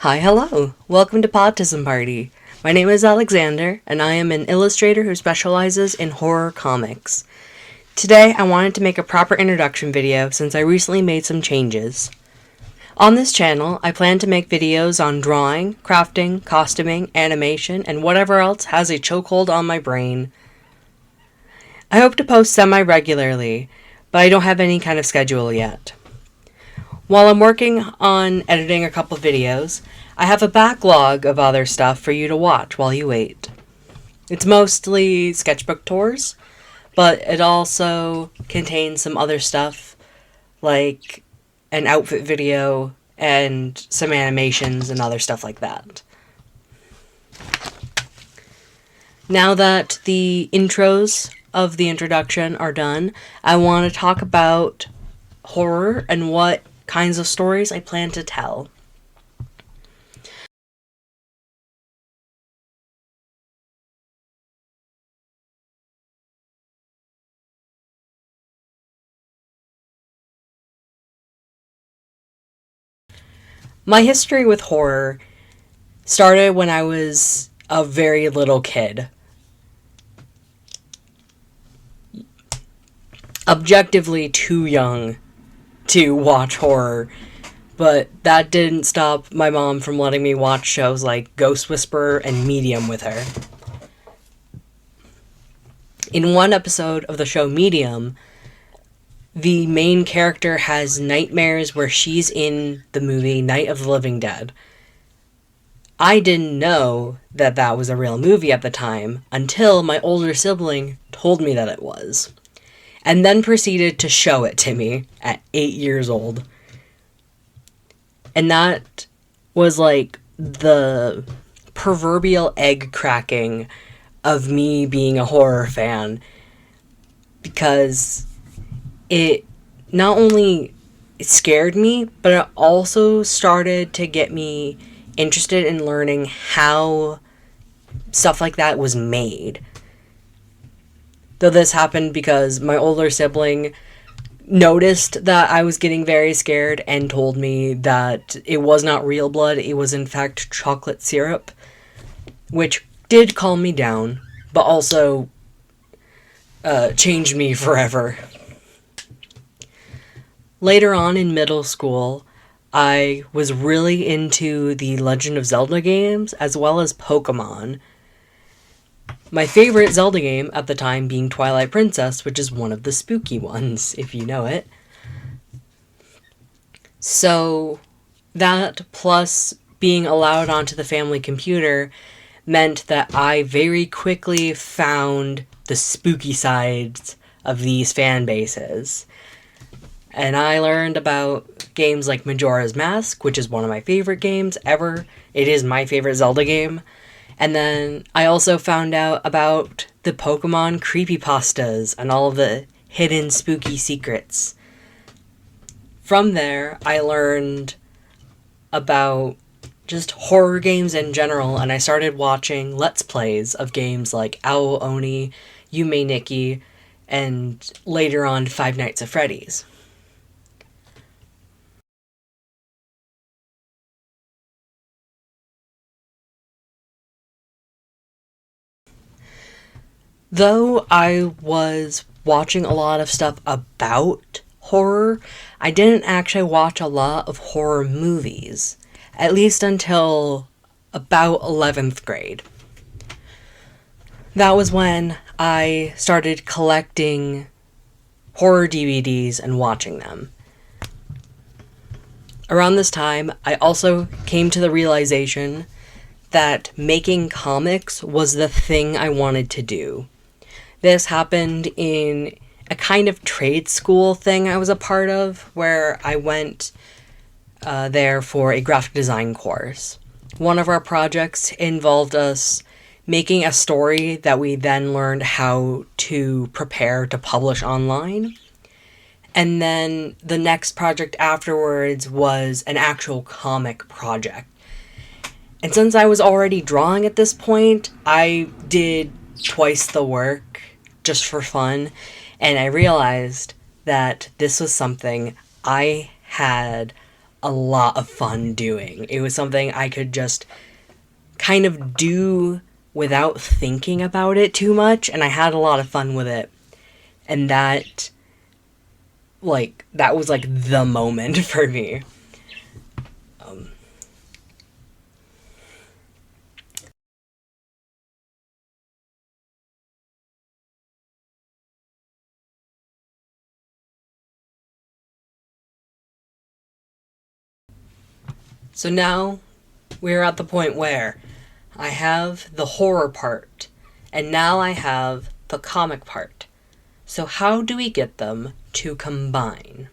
Hi, hello. Welcome to Podtism Party. My name is Alexander, and I am an illustrator who specializes in horror comics. Today, I wanted to make a proper introduction video since I recently made some changes. On this channel, I plan to make videos on drawing, crafting, costuming, animation, and whatever else has a chokehold on my brain. I hope to post semi-regularly, but I don't have any kind of schedule yet. While I'm working on editing a couple videos, I have a backlog of other stuff for you to watch while you wait. It's mostly sketchbook tours, but it also contains some other stuff like an outfit video and some animations and other stuff like that. Now that the intros of the introduction are done, I want to talk about horror and what kinds of stories I plan to tell. My history with horror started when I was a very little kid. Objectively too young to watch horror, but that didn't stop my mom from letting me watch shows like Ghost Whisperer and Medium with her. In one episode of the show Medium, the main character has nightmares where she's in the movie Night of the Living Dead. I didn't know that that was a real movie at the time until my older sibling told me that it was, and then proceeded to show it to me at 8 years old. And that was like the proverbial egg cracking of me being a horror fan, because it not only scared me, but it also started to get me interested in learning how stuff like that was made. Though this happened because my older sibling noticed that I was getting very scared and told me that it was not real blood, it was in fact chocolate syrup, which did calm me down, but also changed me forever. Later on in middle school, I was really into the Legend of Zelda games as well as Pokemon. My favorite Zelda game at the time being Twilight Princess, which is one of the spooky ones, if you know it. So that, plus being allowed onto the family computer, meant that I very quickly found the spooky sides of these fan bases. And I learned about games like Majora's Mask, which is one of my favorite games ever. It is my favorite Zelda game. And then I also found out about the Pokemon creepypastas and all of the hidden spooky secrets. From there, I learned about just horror games in general, and I started watching Let's Plays of games like Owl Oni, Yume Nikki, and later on Five Nights at Freddy's. Though I was watching a lot of stuff about horror, I didn't actually watch a lot of horror movies, at least until about 11th grade. That was when I started collecting horror DVDs and watching them. Around this time, I also came to the realization that making comics was the thing I wanted to do. This happened in a kind of trade school thing I was a part of, where I went there for a graphic design course. One of our projects involved us making a story that we then learned how to prepare to publish online. And then the next project afterwards was an actual comic project. And since I was already drawing at this point, I did twice the work just for fun, and I realized that this was something I had a lot of fun doing. It was something I could just kind of do without thinking about it too much, and I had a lot of fun with it. And that was like the moment for me. So now we're at the point where I have the horror part, and now I have the comic part. So how do we get them to combine?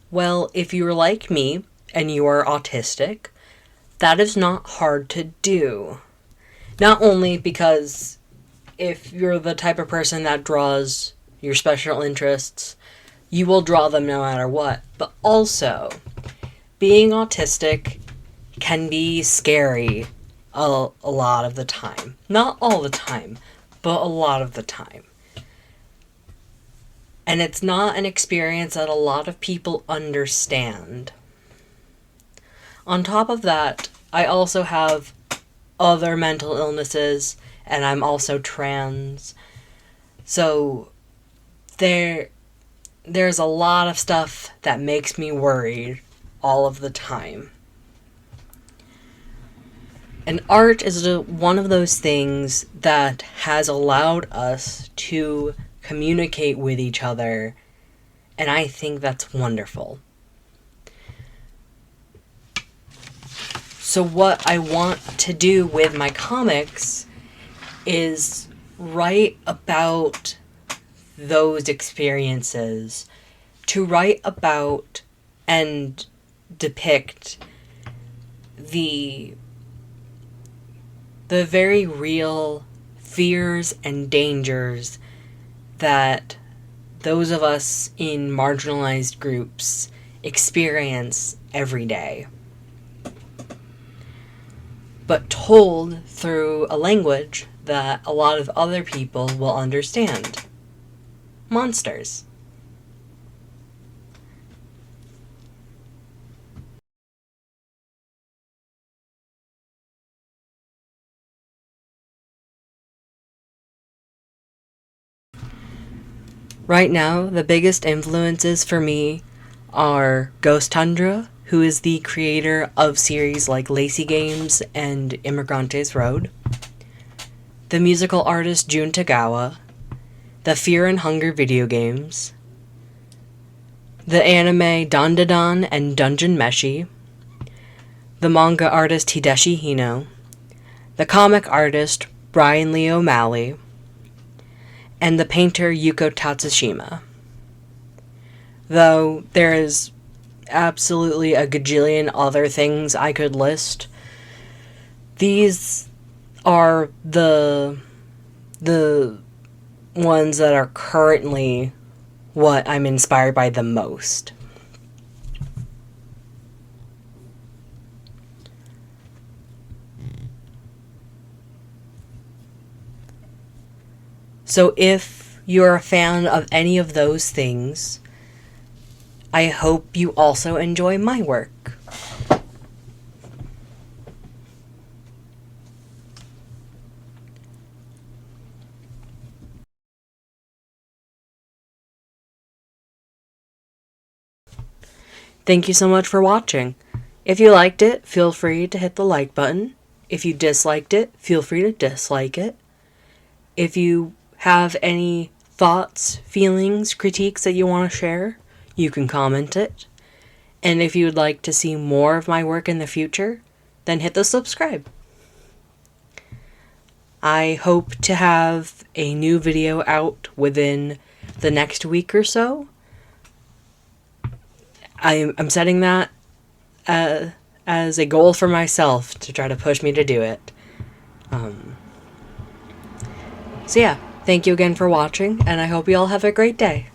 Well, if you're like me and you are autistic, that is not hard to do. Not only because if you're the type of person that draws your special interests, you will draw them no matter what, but also being autistic can be scary a lot of the time. Not all the time, but a lot of the time. And it's not an experience that a lot of people understand. On top of that, I also have other mental illnesses, and I'm also trans. So there's a lot of stuff that makes me worried all of the time. And art is one of those things that has allowed us to communicate with each other, and I think that's wonderful. So what I want to do with my comics is write about those experiences, to write about and depict the very real fears and dangers that those of us in marginalized groups experience every day, but told through a language that a lot of other people will understand. Monsters. Right now, the biggest influences for me are Ghost Tundra, who is the creator of series like Lacy Games and Immigrantes Road, the musical artist Jun Tagawa, the Fear and Hunger video games, the anime Dandadan and Dungeon Meshi, the manga artist Hideshi Hino, the comic artist Brian Lee O'Malley, and the painter Yuko Tatsushima. Though there is absolutely a gajillion other things I could list, these are the ones that are currently what I'm inspired by the most. So if you're a fan of any of those things, I hope you also enjoy my work. Thank you so much for watching. If you liked it, feel free to hit the like button. If you disliked it, feel free to dislike it. If you have any thoughts, feelings, critiques that you want to share, you can comment it. And if you would like to see more of my work in the future, then hit the subscribe. I hope to have a new video out within the next week or so. I'm setting that as a goal for myself to try to push me to do it. So yeah, thank you again for watching, and I hope you all have a great day.